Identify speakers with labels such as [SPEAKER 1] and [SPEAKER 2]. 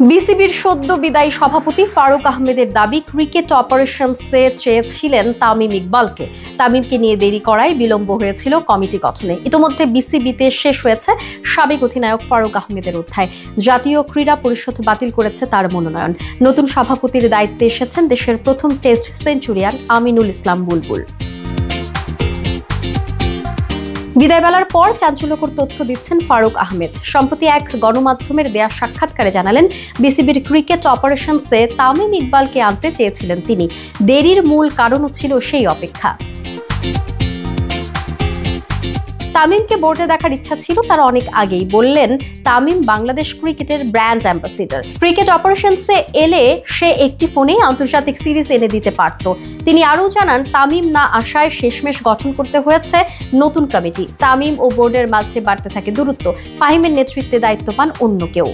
[SPEAKER 1] বিসিবির সদ্য বিদায়ী সভাপতি ফারুক আহমেদের দাবি ক্রিকেট অপারেশনসে চেয়েছিলেন তামিম ইকবালকে। তামিমকে নিয়ে দেরি করায় বিলম্ব হয়েছিল কমিটি গঠনে। ইতোমধ্যে বিসিবিতে শেষ হয়েছে সাবেক অধিনায়ক ফারুক আহমেদের অধ্যায়। জাতীয় ক্রীড়া পরিষদ বাতিল করেছে তার মনোনয়ন। নতুন সভাপতির দায়িত্বে এসেছেন দেশের প্রথম টেস্ট সেঞ্চুরিয়ান আমিনুল ইসলাম বুলবুল। বিদায়বেলার পর চাঞ্চল্যকর তথ্য দিচ্ছেন ফারুক আহমেদ। সম্প্রতি এক গণমাধ্যমের দেয়া সাক্ষাৎকারে জানালেন, বিসিবির ক্রিকেট অপারেশনসে তামিম ইকবালকে আনতে চেয়েছিলেন তিনি। দেরির মূল কারণও ছিল সেই অপেক্ষা। তামিমকে বোর্ডে দেখার ইচ্ছা ছিল তার অনেক আগেই। বললেন, তামিম বাংলাদেশ ক্রিকেটের ব্র্যান্ড অ্যাম্বাসিডর। ক্রিকেট অপারেশনসে এলে সে একটি ফোনেই আন্তর্জাতিক সিরিজ এনে দিতে পারত। তিনি আরও জানান, তামিম না আসায় শেষমেশ গঠন করতে হয়েছে নতুন কমিটি। তামিম ও বোর্ডের মাঝে বাড়তে থাকে দূরত্ব। ফাহিমের নেতৃত্বে দায়িত্ব পান অন্য কেউ।